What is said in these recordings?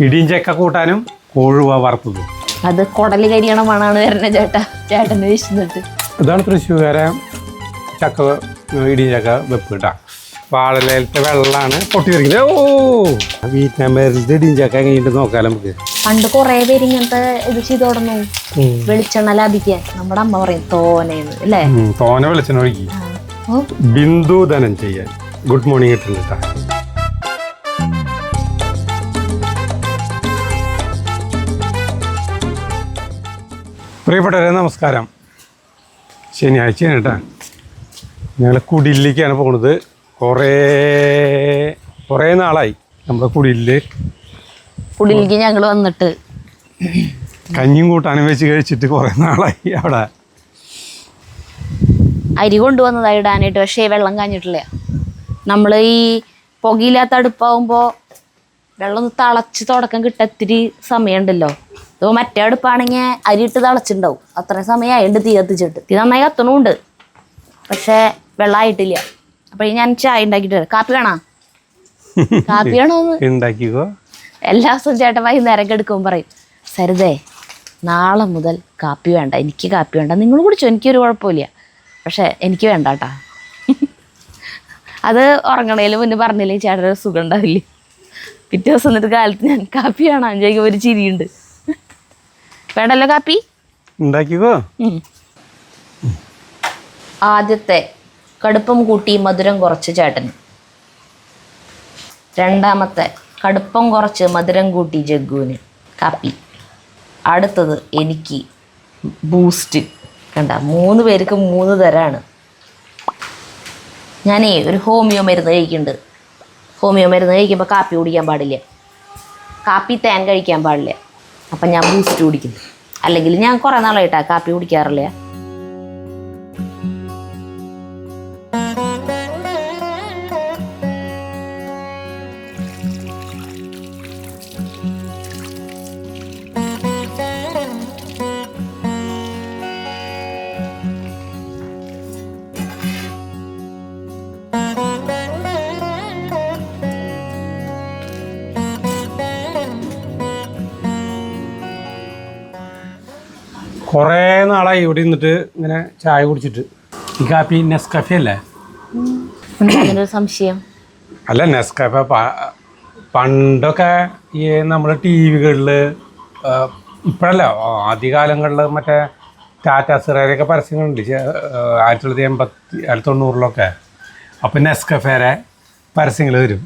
ഇടിയും ചക്ക കൂട്ടാനും കോഴുവ വറുത്തതും. അത് കുടല് കരിയണ മണാണ് വരുന്നത് ചേട്ടന് വിശന്നിട്ട്. ഇതാണ് തൃശ്ശൂർക്കാരെ ചക്ക ഇടിയും ചക്ക വെപ്പ് കേട്ടാ. വാഴയിലത്തെ വെള്ളമാണ് പൊട്ടി വരിക്കുന്നത്. ഓ വീട്ടിനമ്പേരിലത്തെ ഇടിയും ചക്ക കഴിഞ്ഞിട്ട് നോക്കാം നമുക്ക്. പണ്ട് കുറെ പേര് ഇങ്ങനത്തെ ഇത് ചെയ്ത് തുടങ്ങും, വെളിച്ചെണ്ണ ലാഭിക്കാൻ. നമ്മുടെ അമ്മ പറയും തോനെന്ന് അല്ലേ, തോനെ വെളിച്ചെണ്ണ ഒഴുകി. ബിന്ദു ധനം ചെയ്യാൻ ഗുഡ് മോർണിംഗ് ഇട്ടുണ്ട് കേട്ടാ. പ്രിയപ്പെട്ടവരെ നമസ്കാരം. ശനിയാഴ്ചയാണ് കേട്ടാ. ഞങ്ങൾ കുടിലിലേക്കാണ് പോകുന്നത്. കുറേ നാളായി നമ്മുടെ കുടിലേക്ക് ഞങ്ങൾ വന്നിട്ട് കഞ്ഞിയും കൂട്ടാനും വെച്ച് കഴിച്ചിട്ട് കുറേ നാളായി. അവിടെ അരി കൊണ്ടുവന്നതായി ഇടാനായിട്ട്, പക്ഷേ വെള്ളം കാഞ്ഞിട്ടില്ല. നമ്മൾ ഈ പുകയില്ലാത്ത അടുപ്പാവുമ്പോൾ വെള്ളം ഒന്ന് തിളച്ച് തുടക്കം കിട്ടത്തിരി സമയമുണ്ടല്ലോ. ഇപ്പോൾ മറ്റേ അടുപ്പാണെങ്കിൽ അരി ഇട്ട് തിളച്ചിട്ടുണ്ടാവും. അത്രയും സമയമായിട്ട് തീ കത്തിച്ചിട്ട് തീ നന്നായി കത്തണമുണ്ട്, പക്ഷേ വെള്ളമായിട്ടില്ല. അപ്പോഴേ ഞാൻ ചായ ഉണ്ടാക്കിയിട്ട് വരാം. കാപ്പി വേണോ? കാപ്പി വേണോന്ന് ഉണ്ടാക്കിക്കോ. എല്ലാ ദിവസവും ചേട്ടൻ വൈകുന്നേരം എടുക്കുമ്പോൾ പറയും, സരിതേ നാളെ മുതൽ കാപ്പി വേണ്ട, എനിക്ക് കാപ്പി വേണ്ട, നിങ്ങൾ കുടിച്ചോ, എനിക്കൊരു കുഴപ്പമില്ല, പക്ഷേ എനിക്ക് വേണ്ട കേട്ടാ. അത് ഉറങ്ങണേലും മുന്നേ പറഞ്ഞില്ലേ ചേട്ടനൊരു സുഖം ഉണ്ടാവില്ലേ. പിറ്റേ ദിവസം എന്നിട്ട് കാലത്ത് ഞാൻ കാപ്പി കാണാൻ ചോദിക്കുമ്പോൾ ഒരു ചിരിയുണ്ട്. വേണ്ടല്ലോ കാപ്പി? ഉണ്ടാക്കിക്കോ. ആദ്യത്തെ കടുപ്പം കൂട്ടി മധുരം കുറച്ച് ചേട്ടന്. രണ്ടാമത്തെ കടുപ്പം കുറച്ച് മധുരം കൂട്ടി ജഗ്ഗുവിന് കാപ്പി. അടുത്തത് എനിക്ക് ബൂസ്റ്റ്. കണ്ട, 3 പേർക്ക് 3 തരാണ്. ഞാനേ ഒരു ഹോമിയോ മരുന്ന് കഴിക്കുന്നുണ്ട്. ഹോമിയോ മരുന്ന് കഴിക്കുമ്പോൾ കാപ്പി കുടിക്കാൻ പാടില്ല, കാപ്പി തേൻ കഴിക്കാൻ പാടില്ല. അപ്പം ഞാൻ ബൂസ്റ്റ് കുടിക്കും. അല്ലെങ്കിൽ ഞാൻ കുറേ നാളായിട്ടാണ് കാപ്പി കുടിക്കാറില്ല. കുറേ നാളായി ഇവിടെ നിന്നിട്ട് ഇങ്ങനെ ചായ കുടിച്ചിട്ട്. ഈ കാപ്പി നെസ്കഫെ അല്ലേ? അങ്ങനൊരു സംശയം. അല്ല, നെസ്കഫെ പണ്ടൊക്കെ ഈ നമ്മുടെ ടി വികളിൽ, ഇപ്പോഴല്ല ആദ്യകാലങ്ങളിൽ മറ്റേ ടാറ്റ സിറേലൊക്കെ പരസ്യങ്ങളുണ്ട് 1980 1990-ലൊക്കെ. അപ്പം നെസ്കഫേരെ പരസ്യങ്ങൾ വരും.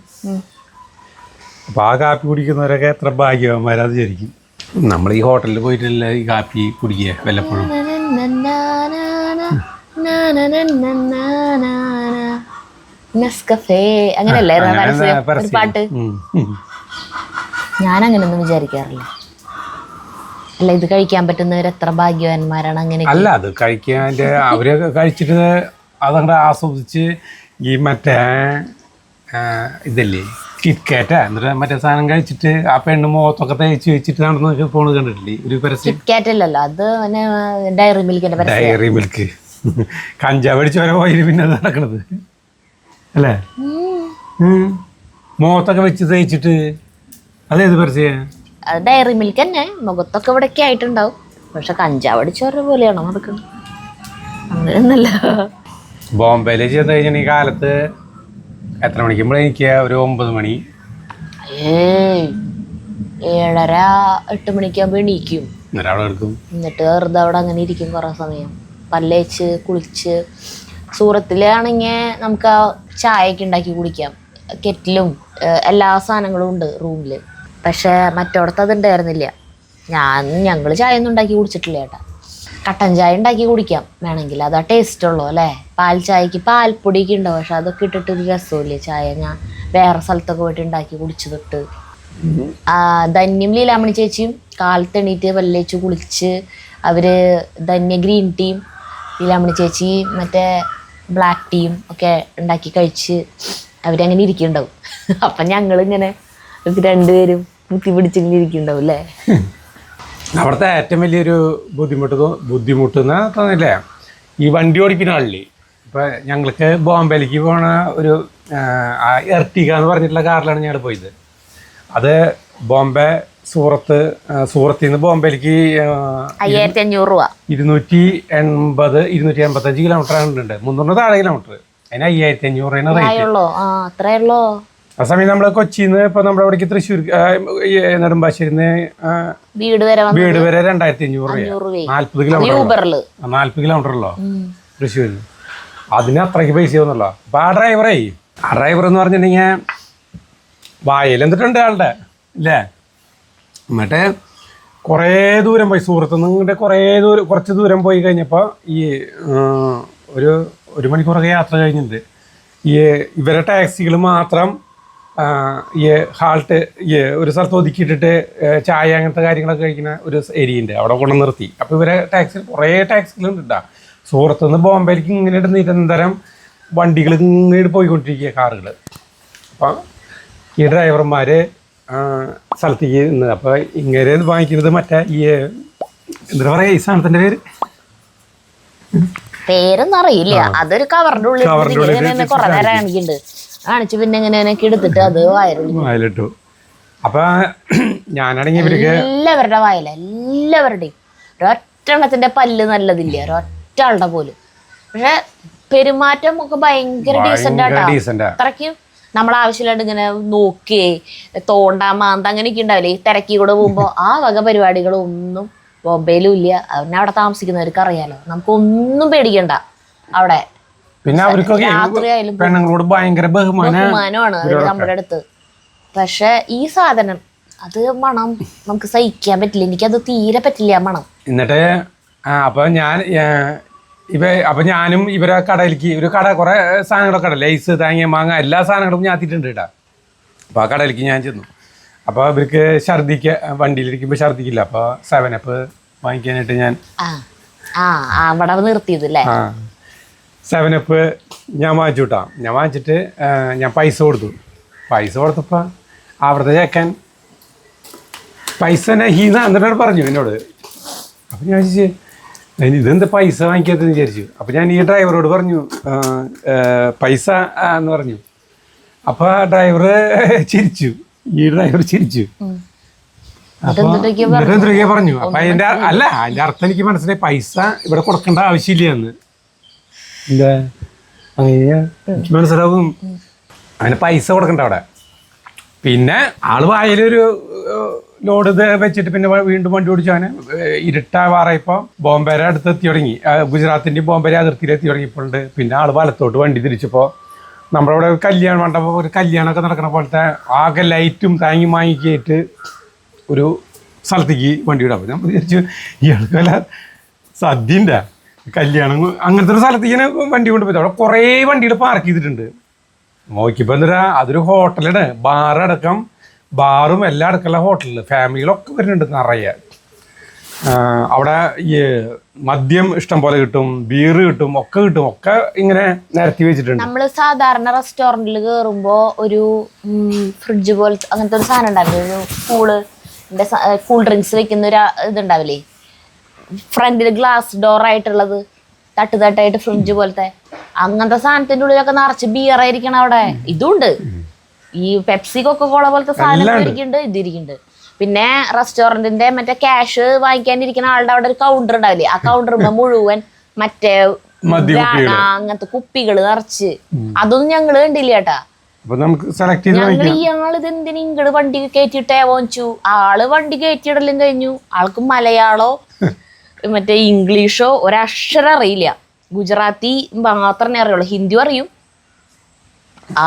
അപ്പോൾ ആ കാപ്പി കുടിക്കുന്നവരൊക്കെ എത്ര ഭാഗ്യവാന്മാരാത് വിചാരിക്കും. നമ്മൾ ഈ ഹോട്ടലിൽ പോയിട്ടല്ല ഈ കാപ്പി കുടിക്കുക വല്ലപ്പോഴും. നെസ്കഫേ അങ്ങനെയല്ലേ പാട്ട്? ഞാൻ അങ്ങനെയൊന്നും വിചാരിക്കാറില്ല. അല്ല, ഇത് കഴിക്കാൻ പറ്റുന്നവർ എത്ര ഭാഗ്യവാന്മാരാണ്. അങ്ങനെ അല്ല, അത് കഴിക്കാൻ അവരൊക്കെ കഴിച്ചിട്ട് അതങ്ങോട്ട് ആസ്വദിച്ച് ഈ മറ്റേ ഇതല്ലേ കിറ്റ്കാറ്റാ, എന്നിട്ട് മറ്റേ സാധനം കഴിച്ചിട്ട് ആ പെണ്ണ് മുഖത്തൊക്കെ തേച്ച് വെച്ചിട്ട് നടന്ന് പോണ് കണ്ടിട്ടില്ലേ ഒരു പരസ്യം? കിറ്റ്കാറ്റ് അല്ലല്ലോ അത്, ഡയറി മിൽക്കിന്റെ പരസ്യം. ഡയറി മിൽക്ക് കഞ്ചാവ് അടിച്ച് വരെ പോയി പിന്നെ അത് നടക്കണത് അല്ലേ? മുഖത്തൊക്കെ വെച്ച് തേച്ചിട്ട് അതേത് പരസ്യം? അത് ഡയറി മിൽക്ക് തന്നെ. മുഖത്തൊക്കെ ഇവിടെയൊക്കെ ആയിട്ടുണ്ടാവും, പക്ഷെ കഞ്ചാവ് അടിച്ചവരുടെ പോലെയാണോ നടക്കുന്നത്? അങ്ങനെയൊന്നല്ല. ബോംബെയിൽ ചെന്ന് കഴിഞ്ഞാൽ ഈ കാലത്ത് എത്ര മണിക്കുമ്പോഴേ എനിക്ക് ഒരു 9 മണി 7:30 8 മണിക്കാകുമ്പോൾ എണീക്കും. എന്നിട്ട് വെറുതെ അവിടെ അങ്ങനെ ഇരിക്കും കുറേ സമയം, പല്ലേച്ച് കുളിച്ച്. സൂറത്തിലാണെങ്കിൽ നമുക്ക് ചായയൊക്കെ ഉണ്ടാക്കി കുടിക്കാം, കെറ്റിലും എല്ലാ സാധനങ്ങളും ഉണ്ട് റൂമിൽ. പക്ഷേ മറ്റോടത്ത് അതുണ്ടായിരുന്നില്ല. ഞങ്ങൾ ചായ ഒന്നും ഉണ്ടാക്കി കുടിച്ചിട്ടില്ല ചേട്ടാ. കട്ടൻ ചായ ഉണ്ടാക്കി കുടിക്കാം വേണമെങ്കിൽ, അതാ ടേസ്റ്റ് ഉള്ളൂ അല്ലേ? പാൽ ചായക്ക് പാൽപ്പൊടിയൊക്കെ ഉണ്ടാവും, പക്ഷെ അതൊക്കെ ഇട്ടിട്ടൊരു രസമില്ലേ ചായ. ഞാൻ വേറെ സ്ഥലത്തൊക്കെ പോയിട്ട് ഉണ്ടാക്കി കുടിച്ചു തൊട്ട്. ധന്യം ലീലാമണി ചേച്ചിയും കാലത്തെണീറ്റ് പല്ലേച്ച് കുളിച്ച് അവർ ധന്യ ഗ്രീൻ ടീയും ലീലാമണി ചേച്ചി മറ്റേ ബ്ലാക്ക് ടീയും ഒക്കെ ഉണ്ടാക്കി കഴിച്ച് അവരങ്ങനെ ഇരിക്കുന്നുണ്ടാവും. അപ്പം ഞങ്ങളിങ്ങനെ 2 പേരും കുത്തി പിടിച്ചിങ്ങനെ ഇരിക്കുന്നുണ്ടാവും അല്ലേ? അവിടുത്തെ ഏറ്റവും വലിയൊരു ബുദ്ധിമുട്ടെന്ന് തോന്നില്ലേ ഈ വണ്ടി ഓടിക്കുന്ന ആളില്ലേ. ഇപ്പം ഞങ്ങൾക്ക് ബോംബെയിലേക്ക് പോണ ഒരു എർട്ടിക എന്ന് പറഞ്ഞിട്ടുള്ള കാറിലാണ് ഞങ്ങൾ പോയത്. അത് ബോംബെ സൂറത്തിൽ നിന്ന് ബോംബെയിലേക്ക് 1500 രൂപ 285 കിലോമീറ്റർ ഉണ്ട്. 300 താഴെ കിലോമീറ്റർ. അതിന് 5500 റേറ്റ്. അത്രയുള്ളോ? ആ സമയം നമ്മള് കൊച്ചിന്ന് ഇപ്പൊ നമ്മുടെ ഇവിടേക്ക് തൃശ്ശൂർ നെടുമ്പാശ്ശേരിന്ന് വീട് വരെ 2500 രൂപ. 40 കിലോമീറ്റർ ഉള്ളോ തൃശ്ശൂരിന്. അതിന് അത്രയ്ക്ക് പൈസ ഒന്നുമല്ലോ. അപ്പൊ ആ ഡ്രൈവർ എന്ന് പറഞ്ഞിട്ടുണ്ടെങ്കിൽ വായിൽ എന്നിട്ടുണ്ട് ആളുടെ ഇല്ലേ. എന്നിട്ട് കുറേ ദൂരം പോയി, സുഹൃത്തുനിന്ന് ഇങ്ങോട്ട് കുറച്ച് ദൂരം പോയി കഴിഞ്ഞപ്പോൾ ഈ ഒരു മണിക്കൂറൊക്കെ യാത്ര കഴിഞ്ഞിട്ട് ഈ ഇവരെ ടാക്സികൾ മാത്രം ഈ ഹാൾട്ട് ഒരു സ്ഥലത്ത് ഒതുക്കിയിട്ടിട്ട് ചായ അങ്ങനത്തെ കാര്യങ്ങളൊക്കെ കഴിക്കുന്ന ഒരു ഏരിയ ഉണ്ട്. അവിടെ കൊണ്ട് നിർത്തി. അപ്പോൾ ഇവരെ കുറേ ടാക്സികളുണ്ട് കേട്ടോ. സുഹൃത്തുനിന്ന് ബോംബെയിലേക്ക് ഇങ്ങനെ നിരന്തരം വണ്ടികൾ ഇങ്ങനെ പോയിക്കൊണ്ടിരിക്കുക, കാറുകൾ. അപ്പം ഈ ഡ്രൈവർമാർ സ്ഥലത്തേക്ക് നിന്ന് അപ്പോൾ ഇങ്ങനെ വാങ്ങിക്കുന്നത് മറ്റേ ഈ എന്താ പറയുക, ഈ സാധനത്തിൻ്റെ പേരൊന്നും അറിയില്ല. അതൊരു കവറിന്റെ ഉള്ളിൽ കുറെ നേരം കാണിച്ചു. പിന്നെ ഇങ്ങനെ എടുത്തിട്ട് അത് വയലിട്ടു. അപ്പൊ ഞാനാണെങ്കിൽ ഇവർക്ക് എല്ലാവരുടെ എല്ലാവരുടെയും ഒരൊറ്റെണ്ണത്തിന്റെ പല്ല് നല്ലതില്ല, ഒരൊറ്റ ആളുടെ പോലും. പക്ഷെ പെരുമാറ്റം ഒക്കെ ഭയങ്കര ഡീസന്റ് ആട്ടോ. അത്രയ്ക്ക് നമ്മളാവശ്യമില്ലാണ്ട് ഇങ്ങനെ നോക്കിയേ മാന്ത അങ്ങനെയൊക്കെ ഉണ്ടാവില്ലേ ഈ തിരക്കി കൂടെ പോകുമ്പോ. ആ വക പരിപാടികളൊന്നും ബോംബെയിലും ഇല്ല. പിന്നെ അവിടെ താമസിക്കുന്നവർക്ക് അറിയാലോ, നമുക്കൊന്നും പേടിക്കണ്ട അവിടെ. പിന്നെ അവർക്കൊക്കെ പെണ്ണുങ്ങളോട് ഭയങ്കര ബഹുമാനമാണ് നമ്മുടെ അടുത്ത്. പക്ഷെ ഈ സാധനം അത് മണം നമുക്ക് സഹിക്കാൻ പറ്റില്ല. എനിക്കത് തീരെ പറ്റില്ല മണം. എന്നിട്ട് അപ്പൊ ഞാനും ഇവരെ കടയിലേക്ക് ഒരു കുറെ സാധനങ്ങളൊക്കെ കട ലൈസ് തേങ്ങ മാങ്ങ എല്ലാ സാധനങ്ങളും ഞാത്തിട്ടുണ്ട് കേട്ടാ. അപ്പൊ ആ കടയിലേക്ക് ഞാൻ ചെന്നു. അപ്പോൾ ഇവർക്ക് വണ്ടിയിലിരിക്കുമ്പോൾ ഛർദിക്കില്ല. അപ്പോൾ 7up വാങ്ങിക്കാനായിട്ട് ഞാൻ നിർത്തിയതല്ലേ 7up ഞാൻ വാങ്ങിച്ചു കിട്ടാ. ഞാൻ വാങ്ങിച്ചിട്ട് ഞാൻ പൈസ കൊടുത്തപ്പോൾ അവിടുത്തെ ചേക്കാൻ പൈസ എന്നിട്ട് പറഞ്ഞു എന്നോട്. അപ്പം ഞാൻ ചോദിച്ചു ഇതെന്താ പൈസ വാങ്ങിക്കാത്തെന്ന് വിചാരിച്ചു. അപ്പം ഞാൻ ഈ ഡ്രൈവറോട് പറഞ്ഞു പൈസ എന്ന് പറഞ്ഞു. അപ്പോൾ ഡ്രൈവർ ചിരിച്ചു. അപ്പൊ എന്തൊക്കെയാ പറഞ്ഞു. അപ്പൊ അതിന്റെ അർത്ഥം എനിക്ക് മനസ്സിലായി, പൈസ ഇവിടെ കൊടുക്കേണ്ട ആവശ്യമില്ല എന്ന്. എന്താ എനിക്ക് മനസ്സിലാവും, അങ്ങനെ പൈസ കൊടുക്കണ്ട അവിടെ. പിന്നെ ആള് വായിലൊരു ലോഡ് വെച്ചിട്ട് പിന്നെ വീണ്ടും വണ്ടി ഓടിച്ചാണ്. ഇരുട്ടാവാറായപ്പോൾ ബോംബെയുടെ അടുത്ത് എത്തി തുടങ്ങി. ഗുജറാത്തിൻ്റെയും ബോംബെയുടെ അതിർത്തിയിൽ എത്തി തുടങ്ങിയപ്പോഴുണ്ട്. പിന്നെ ആള് വലത്തോട്ട് വണ്ടി തിരിച്ചപ്പോൾ നമ്മുടെ ഇവിടെ കല്യാണം മണ്ഡപം ഒരു കല്യാണമൊക്കെ നടക്കുന്ന പോലത്തെ ആകെ ലൈറ്റും താങ്ങി വാങ്ങിക്കായിട്ട് ഒരു സ്ഥലത്തേക്ക് വണ്ടി വിടാം. അപ്പോൾ നമ്മൾ വിചാരിച്ചു ഇയാൾക്ക് വല്ല സദ്യൻ്റെ കല്യാണം അങ്ങനത്തെ ഒരു സ്ഥലത്തേക്ക് വണ്ടി കൊണ്ടുപോയി. അവിടെ കുറേ വണ്ടികൾ പാർക്ക് ചെയ്തിട്ടുണ്ട്. നോക്കിയപ്പോൾ എന്താ അതൊരു ഹോട്ടലാണ്. ബാറും എല്ലാം അടുക്കുള്ള ഹോട്ടലിൽ ഫാമിലികളൊക്കെ വരുന്നുണ്ട് നിറയെ. അവിടെ ഈ മദ്യം ഇഷ്ടം പോലെ കിട്ടും, ബീർ കിട്ടും, ഒക്കെ ഇങ്ങനെ നിരത്തി വെച്ചിട്ടുണ്ട്. നമ്മള് സാധാരണ റെസ്റ്റോറന്റിൽ കയറുമ്പോ ഒരു ഫ്രിഡ്ജ് പോലത്തെ അങ്ങനത്തെ ഒരു സാധനം ഉണ്ടാവില്ലേ, ഒരു കൂൾ ഡ്രിങ്ക്സ് വെക്കുന്ന ഒരു ഇതുണ്ടാവില്ലേ, ഫ്രണ്ടിൽ ഗ്ലാസ് ഡോർ ആയിട്ടുള്ളത്, തട്ടായിട്ട് ഫ്രിഡ്ജ് പോലത്തെ അങ്ങനത്തെ സാധനത്തിന്റെ ഉള്ളിലൊക്കെ നിറച്ച് ബിയർ ആയിരിക്കണം അവിടെ. ഇതുണ്ട്, ഈ പെപ്സി കൊക്കക്കോള പോലത്തെ സാധനം ഇരിക്കുന്നുണ്ട്, ഇതിരിക്കുന്നുണ്ട്. പിന്നെ റെസ്റ്റോറന്റിന്റെ മറ്റേ ക്യാഷ് വാങ്ങിക്കാനിരിക്കുന്ന ആളുടെ അവിടെ ഒരു കൗണ്ടർ ഉണ്ടാവില്ലേ, ആ കൗണ്ടറിന്റെ മുഴുവൻ മറ്റേ അങ്ങനത്തെ കുപ്പികൾ നിറച്ച്. അതൊന്നും ഞങ്ങള് കണ്ടില്ല കേട്ടാ. ഞങ്ങൾ ഇയാളിത് എന്തിനു ഇങ്ങട് വണ്ടി കയറ്റിയിട്ടേ പോഞ്ചു. ആള് വണ്ടി കയറ്റിയിടലും കഴിഞ്ഞു. ആൾക്ക് മലയാളോ മറ്റേ ഇംഗ്ലീഷോ ഒരക്ഷരം അറിയില്ല. ഗുജറാത്തി മാത്രമേ അറിയുള്ളൂ, ഹിന്ദി അറിയും.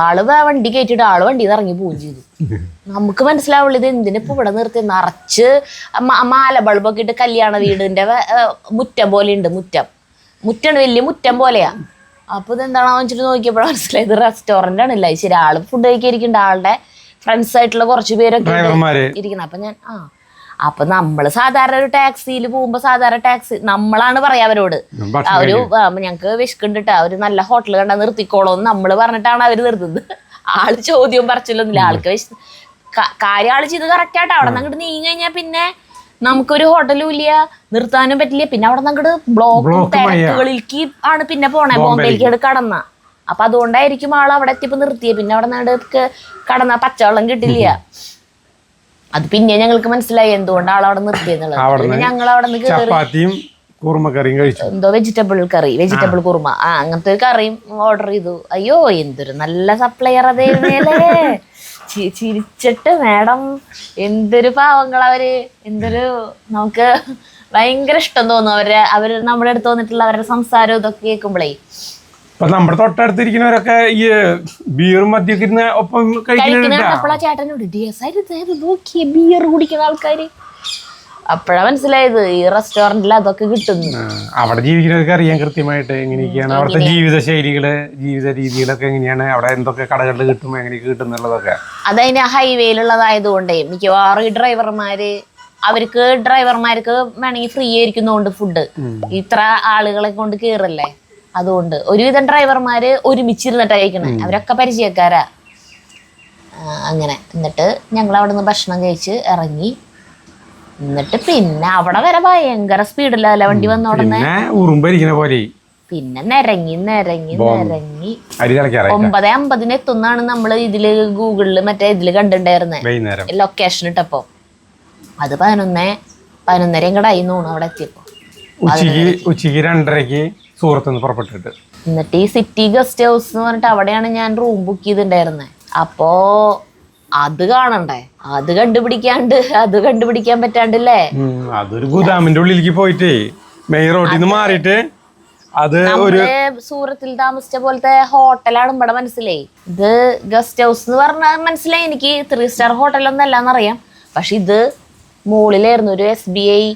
ആള് വണ്ടി കയറ്റിട്ട് ആള് വണ്ടിയിൽ നിന്ന് ഇറങ്ങി പോവുകയും ചെയ്തു. നമുക്ക് മനസ്സിലാവുള്ളൂ ഇത് എന്തിനിപ്പോ ഇവിടെ നിർത്തി. നിറച്ച് മാല ബൾബൊക്കെ ഇട്ട് കല്യാണ വീടിന്റെ മുറ്റം പോലെ ഉണ്ട്. മുറ്റാണ്, വലിയ മുറ്റം പോലെയാ. അപ്പൊ ഇതെന്താണോ വെച്ചിട്ട് നോക്കിയപ്പോഴാണ് മനസ്സിലായത് റെസ്റ്റോറന്റ് ആണില്ല. ശരി, ആള് ഫുഡ് കഴിക്കാതിരിക്കുന്നുണ്ട്. ആളുടെ ഫ്രണ്ട്സ് ആയിട്ടുള്ള കുറച്ച് പേരൊക്കെ ഇരിക്കണം. അപ്പൊ ഞാൻ അപ്പൊ നമ്മള് സാധാരണ ഒരു ടാക്സിയിൽ പോകുമ്പോ സാധാരണ ടാക്സി നമ്മളാണ് പറയാ അവരോട്, ഒരു ഞങ്ങക്ക് വിശക്കുണ്ടിട്ടാ ഒരു നല്ല ഹോട്ടൽ കണ്ടാ നിർത്തിക്കോളോന്ന് നമ്മള് പറഞ്ഞിട്ടാണ് അവര് നിർത്തുന്നത്. ആള് ചോദ്യവും പറച്ചില്ലൊന്നുമില്ല. ആൾക്ക് കാര്യം ആള് ചെയ്ത് കറക്റ്റ് ആയിട്ട് അവിടെ നിന്ന് അങ്ങോട്ട് നീങ്ങി കഴിഞ്ഞാൽ പിന്നെ നമുക്കൊരു ഹോട്ടലും ഇല്ല, നിർത്താനും പറ്റില്ല. പിന്നെ അവിടെ നിന്ന് അങ്ങോട്ട് ബ്ലോക്കും തിരക്കുകളിലേക്ക് ആണ് പിന്നെ പോണേ, ബോംബെയിലേക്ക് കടന്ന. അപ്പൊ അതുകൊണ്ടായിരിക്കും ആൾ അവിടെ എത്തിയപ്പോ നിർത്തിയത്. പിന്നെ അവിടെ നിന്ന് കടന്ന പച്ചവെള്ളം കിട്ടില്ല. അത് പിന്നെ ഞങ്ങൾക്ക് മനസ്സിലായി എന്തുകൊണ്ട് ആളവിടെ നിർത്തിയെന്നുള്ളത്. പിന്നെ ഞങ്ങൾ അവിടെ നിന്ന് ചപ്പാത്തിയും കുറുമക്കറിയും കഴിച്ചു. എന്തോ വെജിറ്റബിൾ കുറുമ അങ്ങനത്തെ ഒരു കറിയും ഓർഡർ ചെയ്തു. അയ്യോ എന്തൊരു നല്ല സപ്ലയർ അതേല്ലേ. ചിരിച്ചിട്ട് മാഡം എന്തൊരു പാവങ്ങളവര്, എന്തൊരു നമുക്ക് ഭയങ്കര ഇഷ്ടം തോന്നും അവര് നമ്മുടെ അടുത്ത് വന്നിട്ടുള്ള അവരുടെ സംസാരം ഇതൊക്കെ കേൾക്കുമ്പോഴേ. നമ്മുടെ തൊട്ടടുത്തിരിക്കുന്നവരൊക്കെ ഈ ബിയറും മദ്യമൊക്കെ ഇരുന്ന് ഒപ്പം കഴിക്കുന്ന ചേട്ടനോട് നോക്കിയ ബിയർ കുടിക്കുന്ന ആൾക്കാര്. അപ്പോഴാ മനസ്സിലായത് ഈ റെസ്റ്റോറന്റിൽ അതൊക്കെ കിട്ടുന്നു. അവിടെ ജീവിക്കുന്നവർക്ക് അറിയാൻ കൃത്യമായിട്ട് എങ്ങനെയൊക്കെയാണ് അവിടുത്തെ ജീവിത ശൈലികള്, ജീവിത രീതികളൊക്കെ എങ്ങനെയാണ്, അവിടെ എന്തൊക്കെ കടകളിൽ കിട്ടും, എങ്ങനെയൊക്കെ കിട്ടും എന്നുള്ളതൊക്കെ. അതതിന് ഹൈവേയിലുള്ളതായതുകൊണ്ടേ മിക്കവാറും ഈ ഡ്രൈവർമാർക്ക് വേണമെങ്കിൽ ഫ്രീ ആയിരിക്കുന്നതുകൊണ്ട് ഫുഡ് ഇത്ര ആളുകളെ കൊണ്ട് കയറല്ലേ, അതുകൊണ്ട് ഒരുവിധം ഡ്രൈവർമാര് ഒരുമിച്ചിരുന്നിട്ട് കഴിക്കണേ. അവരൊക്കെ പരിചയക്കാരാ. അങ്ങനെ എന്നിട്ട് ഞങ്ങൾ അവിടെ നിന്ന് ഭക്ഷണം കഴിച്ച് ഇറങ്ങി. എന്നിട്ട് പിന്നെ അവിടെ വരെ ഭയങ്കര സ്പീഡിലല്ല വണ്ടി വന്നോടനെ പിന്നെ നിരങ്ങി 9:50 എത്തുന്നാണ് നമ്മള് ഇതില് ഗൂഗിളില് മറ്റേ ഇതില് കണ്ടിട്ടുണ്ടായിരുന്നേ ലൊക്കേഷൻ ഇട്ടപ്പോ. അത് 11:30 കൂടെ തോന്നുന്നു അവിടെ എത്തിയപ്പോ. ഉച്ചക്ക് 2:30 സൂറത്തുനിന്ന് പുറപ്പെട്ടിട്ട് എന്നിട്ട് ഈ സിറ്റി ഗസ്റ്റ് ഹൗസ് എന്ന് പറഞ്ഞിട്ട് അവിടെയാണ് ഞാൻ റൂം ബുക്ക് ചെയ്തിട്ടുണ്ടായിരുന്നത്. അപ്പോ അത് കാണണ്ടേ, അത് കണ്ടുപിടിക്കാൻ പറ്റാണ്ടല്ലേ. അതൊരു ഗുദാമിന്റെ ഉള്ളിലേക്ക് പോയിട്ട് മെയിൻ റോഡിൽ നിന്ന് മാറിയിട്ട് അത് ഒരു സൂറത്തിൽ താമസിച്ച പോലത്തെ ഹോട്ടലാണ് ഇവിടെ മനസ്സിലായി. ഇത് ഗസ്റ്റ് ഹൗസ് എന്ന് പറഞ്ഞാൽ മനസ്സിലായി എനിക്ക്. 3 സ്റ്റാർ ഹോട്ടലൊന്നും അല്ലാന്നറിയാം. പക്ഷെ ഇത് മുകളിലായിരുന്നു ഒരു SBI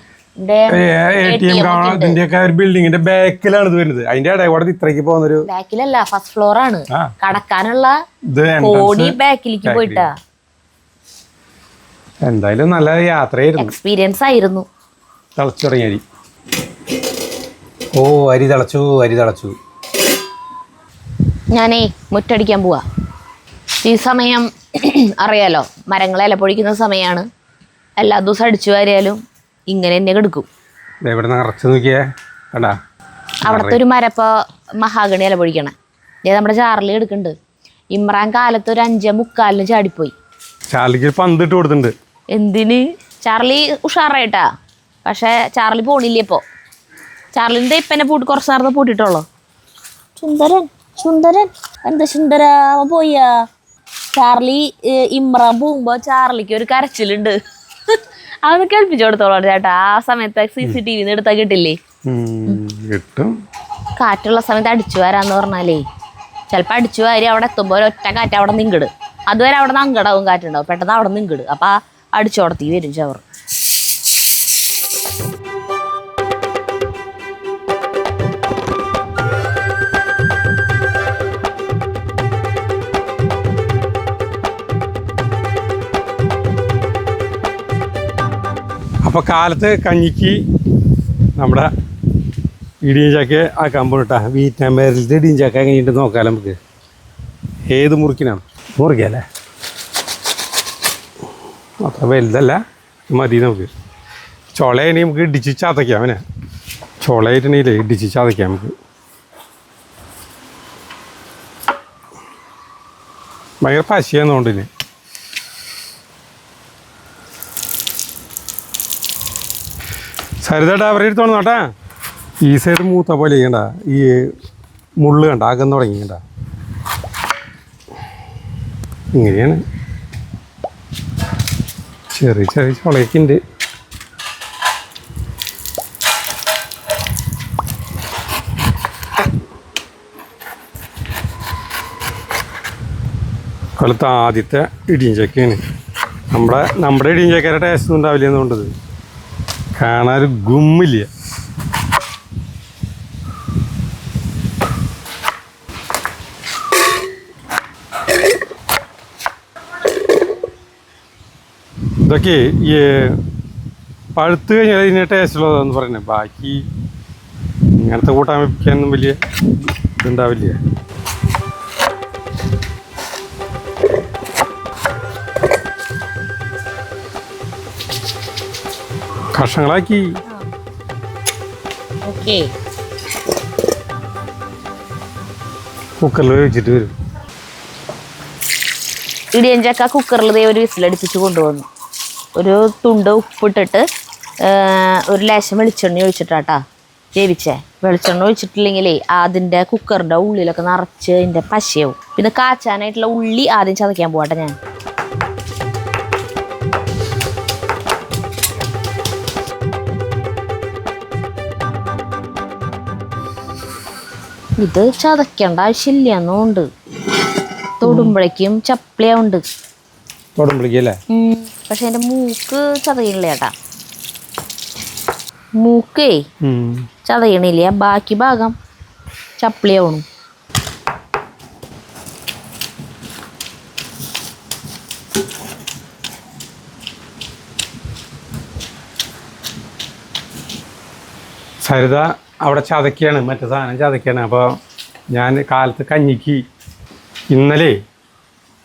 ബിൽഡിങ്ങിന്റെ ബാക്കിലാണ് ഇത് വരുന്നത്. അതിന്റെ ഇടയിൽ ഇത്രയ്ക്ക് പോകുന്നൊരു ബാക്കിലല്ല, ഫസ്റ്റ് ഫ്ലോർ ആണ്. കടക്കാനുള്ള കോടി ബാക്കിലേക്ക് പോയിട്ടാ. എന്തായാലും നല്ല യാത്രയായിരുന്നു, എക്സ്പീരിയൻസ് ആയിരുന്നു. തിളച്ചു തുടങ്ങി അരി. ഓ അരി തിളച്ചു. ഞാനേ മുറ്റടിക്കാൻ പോവാ. ഈ സമയം അറിയാലോ, മരങ്ങൾ ഇല പൊഴിക്കുന്ന സമയമാണ്. എല്ലാ ദിവസവും അടിച്ചു വാരിയാലും ഇങ്ങനെ തന്നെ കിടക്കും. അവിടുത്തെ ഒരു മരപ്പോ മഹാഗണി ഇല പൊഴിക്കണേ. നമ്മുടെ ചാർലി എടുക്കുന്നുണ്ട്. ഇമ്രാൻ കാലത്ത് ഒരു 5:45 ചാടിപ്പോയി. പന്തിട്ട് കൊടുത്തിട്ടുണ്ട്. എന്തിന്? ചാർലി ഉഷാറായിട്ടാ. പക്ഷെ ചാർലി പോണില്ലേ ഇപ്പോ. ചാർലിന്റെ ഇപ്പനെ കുറച്ച് നേരത്തെ പൂട്ടിട്ടുള്ളോ. സുന്ദരൻ എന്താ സുന്ദര പോയാ. ചാർലി ഇമ്രാൻ പോകുമ്പോ ചാർലിക്ക് ഒരു കരച്ചിലുണ്ട്. അതൊന്ന് കേൾപ്പിച്ചു കൊടുത്തോളാം ചേട്ടാ. ആ സമയത്ത് CCTV എടുത്താ കിട്ടില്ലേ. കാറ്റുള്ള സമയത്ത് അടിച്ചു വരാന്ന് പറഞ്ഞാലേ ചിലപ്പോ അടിച്ചു വാരി അവിടെ എത്തുമ്പോ ഒറ്റ കാറ്റ് അവിടെ നിങ്കിട്. അതുവരെ അവിടെ നിന്ന് അങ്കടാവും കാറ്റുണ്ടാവും. പെട്ടെന്ന് അവിടെ നിങ്കിട്. അപ്പൊ അടിച്ചോടത്തി വരും ചവർ. അപ്പോൾ കാലത്ത് കഞ്ഞിക്ക് നമ്മുടെ ഇടിയും ചക്ക ആക്കാൻ പോയിട്ടാ. വീറ്റാമ്പേരിലത്തെ ഇടിയും ചക്ക കഴിഞ്ഞിട്ട് നോക്കാം നമുക്ക്. ഏത് മുറിക്കിനാണ് മുറിക്കല്ലേ, അത്ര വലുതല്ല, മതി നമുക്ക്. ചുളയാണെങ്കിൽ നമുക്ക് ഇടിച്ച് ചതയ്ക്കാം. അവനെ ചുളയായിട്ടുണ്ടെങ്കിലേ ഇടിച്ച് ചതയ്ക്കാം നമുക്ക്. ഭയങ്കര പശിയാന്നുകൊണ്ടിന്. സരിതേട്ടാ അവരെ എടുത്തോണം നോട്ടാ. ഈ സൈഡ് മൂത്ത പോലെ ചെയ്യണ്ട. ഈ മുള്ള് കണ്ട അകം തുടങ്ങി കണ്ട. ഇങ്ങനെയാണ് ചെറിയ ചുളയൊക്കെ ഉണ്ട്. കൊല്ലത്തെ ആദ്യത്തെ ഇടിയും ചക്കയാണ്. നമ്മുടെ ഇടിയും ചക്കയുടെ ടേസ്റ്റ് ഒന്നും ഉണ്ടാവില്ല എന്നുകൊണ്ടത് കാണാൻ ഗുമ്മില്ല. ഇതൊക്കെ ഈ പഴുത്ത് കഴിഞ്ഞാൽ ഇതിന് ടേസ്റ്റ് ഉള്ളതാന്ന് പറയുന്നത്. ബാക്കി ഇങ്ങനത്തെ കൂട്ടാൻ വെക്കാനൊന്നും വലിയ ഇതുണ്ടാവില്ല. കഷ്ണങ്ങളാക്കി കുക്കറിൽ വേവിച്ചിട്ട് വരും. ഇടിയൻ ചക്ക കുക്കറിൽ ഒരു വിസിലടിപ്പിച്ച് കൊണ്ടുവന്നു. ഒരു തുണ്ട് ഉപ്പിട്ടിട്ട് ഒരു ലേശം വെളിച്ചെണ്ണ ഒഴിച്ചിട്ടാട്ടാ വേവിച്ചേ. വെളിച്ചെണ്ണ ഒഴിച്ചിട്ടില്ലെങ്കിലേ അതിൻ്റെ കുക്കറിൻ്റെ ഉള്ളിലൊക്കെ നിറച്ച് അതിൻ്റെ പശയാവും. പിന്നെ കാച്ചാനായിട്ടുള്ള ഉള്ളി ആദ്യം ചതയ്ക്കാൻ പോകട്ടെ ഞാൻ. ഇത് ചതയ്ക്കേണ്ട ആവശ്യമില്ല എന്നുണ്ട്, തൊടുമ്പോഴേക്കും ചപ്പിളിയാവുണ്ട്. തൊടുമ്പോഴേക്കല്ലേ? പക്ഷെ എൻ്റെ മൂക്ക് ചതയണില്ല ചേട്ടാ, മൂക്കേ ചതയണില്ല, ബാക്കി ഭാഗം ചപ്പിളിയാവണു. സരിത അവിടെ ചതയ്ക്കാണ്, മറ്റേ സാധനം ചതയ്ക്കാണ്. അപ്പോൾ ഞാൻ കാലത്ത് കഞ്ഞിക്ക് ഇന്നലെ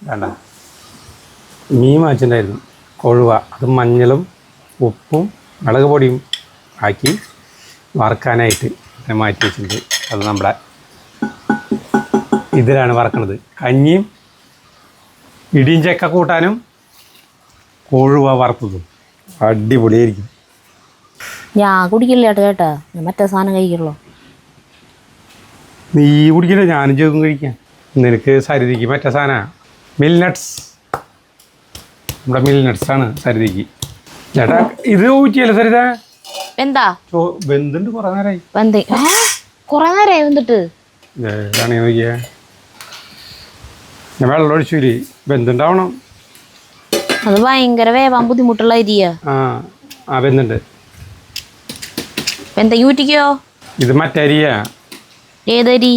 വേണ്ട മീൻ വാങ്ങിച്ചിട്ടുണ്ടായിരുന്നു, കൊഴുവ. അത് മഞ്ഞളും ഉപ്പും മുളക് പൊടിയും ആക്കി വറുക്കാനായിട്ട് ഞാൻ മാറ്റി വെച്ചിട്ടുണ്ട്. അത് നമ്മുടെ ഇതിലാണ് വറക്കണത്. കഞ്ഞിയും ഇടിയും ചക്ക കൂട്ടാനും കൊഴുവ വറുത്തതും അടിപൊളിയായിരിക്കും. ഞാൻ കുടിക്കില്ല ചേട്ടാ, ചേട്ടാ ഞാൻ മറ്റേ സാധനം കഴിക്കുള്ളൂ. നീ കുടിക്കില്ല, ഞാനും ചേർക്കും കഴിക്കാം. നിനക്ക് സരിതിക്ക് മറ്റേ സാധനമാണ് മിൽനട്ട്സ്, നമ്മുടെ മിൽനട്ട്സാണ് സരിതിക്ക്. ചേട്ടാ ഇത് ഊറ്റിയല്ലേ സരിത? എന്താ വെന്തുണ്ട് കുറേ നേരമായി. കുറേ നേരമായി വന്നിട്ട് ഏതാണെങ്കിൽ നോക്കിയേ, ഞാൻ വെള്ളം ഒഴിച്ചില്ലേ, വെന്തുണ്ടാവണം. അത് ഭയങ്കര വേവാൻ ബുദ്ധിമുട്ടുള്ള അരിയാ. ആ വെന്തുണ്ട്. എന്താ യൂറ്റിക്കോ? ഇത് മറ്റേ അരിയാ. ഏതരി?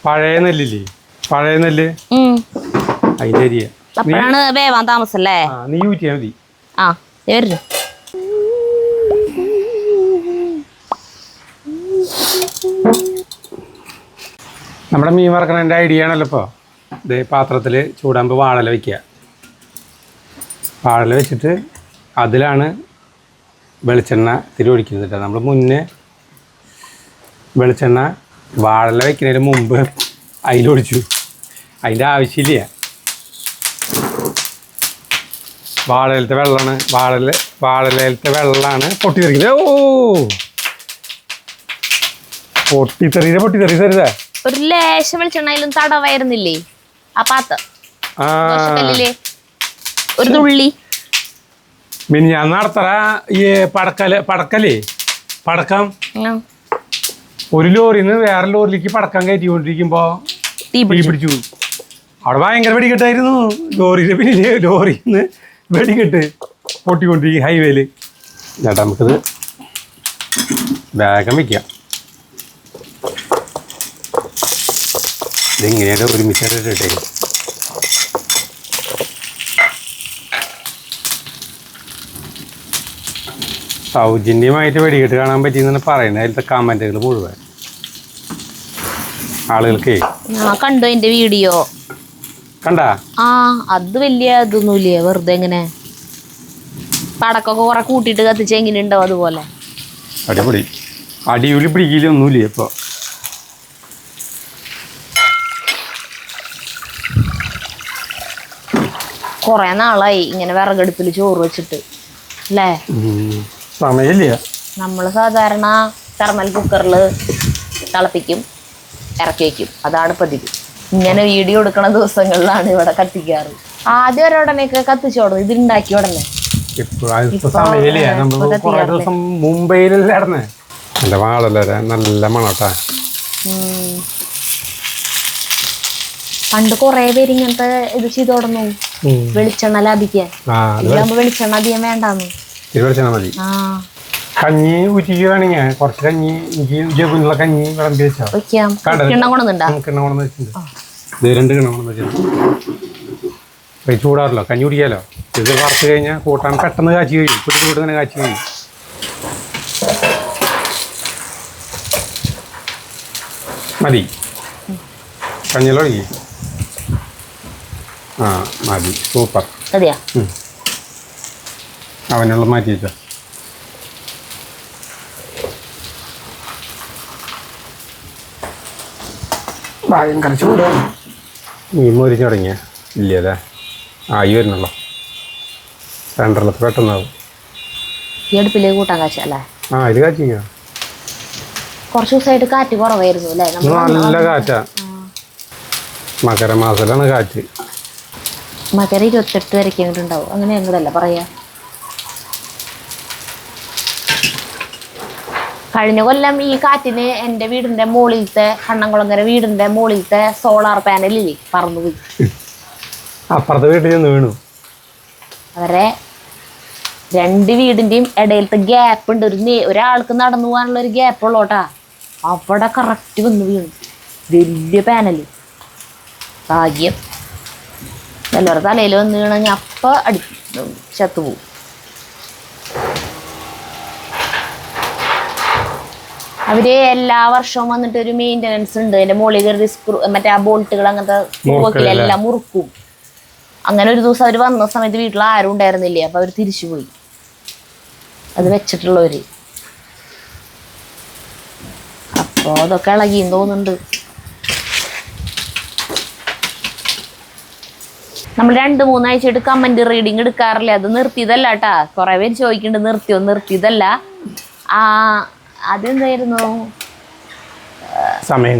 പഴയ നെല്ലില്ലേ, പഴയ നെല്ല്, അതിൻ്റെ അരിയാ. അപ്പോഴാണ് വേവാൻ താമസല്ലേ? നീ യൂറ്റിയാ മതി. ആ വരുന്നു. നമ്മുടെ മീൻ വറക്കണതിൻ്റെ ഐഡിയ ആണല്ലോ ഇപ്പോൾ. ഇതേ പാത്രത്തിൽ ചൂടാകുമ്പോൾ വാഴല വയ്ക്കുക. വാഴല വെച്ചിട്ട് അതിലാണ് വെളിച്ചെണ്ണ തിരി ഒഴിക്കുന്നത് കേട്ടോ. നമ്മൾ മുന്നേ വെളിച്ചെണ്ണ വാഴല വയ്ക്കുന്നതിന് മുമ്പ് അതിലൊഴിച്ചു, അതിൻ്റെ ആവശ്യമില്ല. വാഴയിലത്തെ വെള്ളമാണ്, വാഴയിലത്തെ വെള്ളമാണ് പൊട്ടിത്തെറിക്കുന്നത്. പൊട്ടിത്തെറിയരുതേ. ഒരു ലേശം വെളിച്ചെണ്ണയിലും തടവായിരുന്നില്ലേ ആ പാത്രത്തിലെ ഒരു തുള്ളി. പിന്നെ ഞാൻ നടത്തറ ഈ പടക്കം ഒരു ലോറിയിൽ നിന്ന് വേറെ ലോറിയിലേക്ക് പടക്കം കയറ്റിക്കൊണ്ടിരിക്കുമ്പോൾ തീ പിടിച്ചു. അവിടെ ഭയങ്കര വെടിക്കെട്ടായിരുന്നു. ലോറിയിൽ നിന്ന് വെടിക്കെട്ട് പൊട്ടിക്കൊണ്ടിരിക്കും ഹൈവേയിൽ. ചേട്ടാ നമുക്കിത് വേഗം വയ്ക്കാം. ഇതിങ്ങനെയായിട്ട് ഒരുമിച്ചായിട്ട് ഇട്ടേക്കും. സൗജന്യമായിട്ട് വെടിക്കെട്ട് കാണാൻ പറ്റിയെന്നാണ് പറയുന്നത്. അതിലത്തെ കമൻറ്റുകൾ മുഴുവൻ ആളുകൾക്ക്. കണ്ടു എൻ്റെ വീഡിയോ കണ്ടാ? അത് വലിയ ഇതൊന്നുമില്ലേ, വെറുതെ ഇങ്ങനെ പടക്കൊക്കെ കുറെ കൂട്ടിയിട്ട് കത്തിച്ച് എങ്ങനെ ഉണ്ടാവും അതുപോലെ. അടിപൊളി. അടിപൊളി പിടിക്കില്ലൊന്നുമില്ലേ ഇപ്പോൾ. കുറെ നാളായി ഇങ്ങനെ വിറകടുപ്പിൽ ചോറ് വെച്ചിട്ട് അല്ലേ? സമയമില്ല. നമ്മൾ സാധാരണ തെർമൽ കുക്കറിൽ തിളപ്പിക്കും, ഇറക്കി വയ്ക്കും, അതാണ് പതിവ്. ഇങ്ങനെ വീഡിയോ എടുക്കണ ദിവസങ്ങളിലാണ് ഇവിടെ കത്തിക്കാറ്. ആദ്യം ഒരോടനെയൊക്കെ കത്തിച്ചോടും, ഇത് ഉണ്ടാക്കി ഉടനെ. മുംബൈയിലല്ലേ നടന്നേ. നല്ല വാളല്ലേ, നല്ല മണോട്ടാ. പണ്ട് കൊറേ പേര് ഇങ്ങനത്തെ ഇത് ചെയ്ത് തുടങ്ങും, വെളിച്ചെണ്ണ ലാഭിക്കാൻ. വെളിച്ചെണ്ണ അധികം വേണ്ടാന്ന്. മതി. കഞ്ഞി ഊറ്റിക്കുകയാണെങ്കിൽ കുറച്ച് കഞ്ഞി ജഗുനുള്ള കഞ്ഞി വിളമ്പി വെച്ചോ. കിണ്ണം കൊണ്ടുവന്നിട്ടുണ്ടോ? കിണ്ണം കൊണ്ടു വെച്ചിട്ടുണ്ട്. ഇത് 2 കിണ്ണം കൊണ്ടു വെച്ചിട്ടുണ്ട്. ചൂടാറല്ലോ, കഞ്ഞി കുടിക്കാലോ. ഇത് വറുത്ത് കഴിഞ്ഞാൽ കൂട്ടാൻ പെട്ടെന്ന് കാച്ചി കഴിയും. കൂട്ടി തന്നെ കാച്ചി കഴിയും. മതി. കഞ്ഞിലൊഴുകി. മതി. സൂപ്പർ. അവനുള്ള മാറ്റി വെച്ചോ. ഭയങ്കര ചൂടാണ്. മീൻ മൊരിഞ്ഞ് തുടങ്ങിയ ഇല്ലേ? അതെ, ആയി വരുന്നുള്ളൂ. 2 പെട്ടെന്നാവും. ഈ അടുപ്പിലേക്ക് കൂട്ടാൻ കാച്ച അല്ലേ? ആ ഇത് കാച്ചിക്ക. കുറച്ച് ദിവസമായിട്ട് കാറ്റ് കുറവായിരുന്നു അല്ലേ? നല്ല കാറ്റാ. മകരമാസത്തിലാണ് കാറ്റ്. മകര 28 വരയ്ക്ക് അങ്ങോട്ടുണ്ടാവും. അങ്ങനെ ഞങ്ങളല്ല പറയാ. കഴിഞ്ഞ കൊല്ലം ഈ കാറ്റിന് എൻ്റെ വീടിൻ്റെ മുകളിലത്തെ കണ്ണംകുളങ്ങര വീടിൻ്റെ മുകളിലത്തെ സോളാർ പാനലില്ലേ പറന്നുപോയി. അപ്പുറത്തെ വീട്ടിൽ നിന്ന് വീണു. അവരെ 2 വീടിൻ്റെയും ഇടയിലത്തെ ഗ്യാപ്പ് ഉണ്ട്. ഒരാൾക്ക് നടന്നു പോകാനുള്ള ഒരു ഗ്യാപ്പ് ഉള്ളോട്ടാ. അവിടെ കറക്റ്റ് വന്ന് വീണു. വലിയ പാനൽ. ഭാഗ്യം. എല്ലാവരുടെ തലയിൽ വന്ന് വീണെങ്കിൽ അപ്പം ചത്തുപോകും. അവര് എല്ലാ വർഷവും വന്നിട്ട് ഒരു മെയിൻ്റനൻസ് ഉണ്ട്. അതിന്റെ മുകളിൽ കയറി മറ്റേ ആ ബോൾട്ടുകൾ അങ്ങനത്തെ എല്ലാം മുറുക്കും. അങ്ങനെ ഒരു ദിവസം അവർ വന്ന സമയത്ത് വീട്ടിൽ ആരും ഉണ്ടായിരുന്നില്ലേ. അപ്പൊ അവർ തിരിച്ചുപോയി. അത് വെച്ചിട്ടുള്ളവര്. അപ്പോ അതൊക്കെ ഇളകിയും തോന്നുന്നുണ്ട്. നമ്മൾ 2-3 ആഴ്ചയായിട്ട് കമന്റ് റീഡിങ് എടുക്കാറില്ല. അത് നിർത്തിയതല്ല കേട്ടാ. കുറെ പേര് ചോദിക്കുന്നുണ്ട് നിർത്തിയതല്ല. അതെന്തായിരുന്നു, സമയം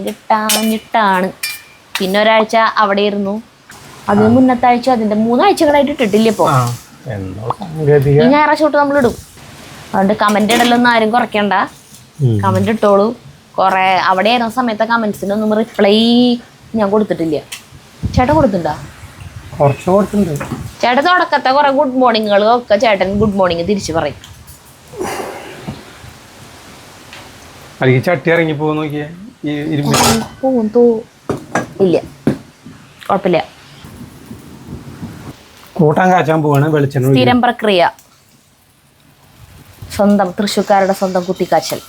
കിട്ടാഞ്ഞിട്ടാണ്. പിന്നെ ഒരാഴ്ച അവിടെ ഇരുന്നു. അതിന് മുന്നത്തെ ആഴ്ച, അതിന്റെ 3 ആഴ്ചകളായിട്ട് ഇട്ടിട്ടില്ല. ഇപ്പൊ ഈ ഞായറാഴ്ച തൊട്ട് നമ്മൾ ഇടും. അതുകൊണ്ട് കമന്റ് ഇടലൊന്നും ആരും കുറയ്ക്കണ്ട. കമന്റ് ഇട്ടോളൂ. കുറെ അവിടെ ആയിരുന്ന സമയത്തെ കമന്റ്സിനൊന്നും റിപ്ലൈ ഞാൻ കൊടുത്തിട്ടില്ല. ചേട്ടൻ കൊടുത്തിട്ടുണ്ടോ? ചേട്ടൻ തുടക്കത്തെ കുറെ ഗുഡ് മോർണിംഗുകളും ഒക്കെ ചേട്ടൻ ഗുഡ് മോർണിംഗ് തിരിച്ചു പറയും. ചട്ടി ഇറങ്ങി പോകുന്നു. ഇല്ല, കുഴപ്പമില്ല. കൂട്ടാൻ കാച്ചാൻ പോവാണ്. വെളിച്ചെണ്ണ സ്ഥിരം പ്രക്രിയ. സ്വന്തം തൃശ്ശൂർക്കാരുടെ സ്വന്തം കുത്തിക്കാച്ചൽ.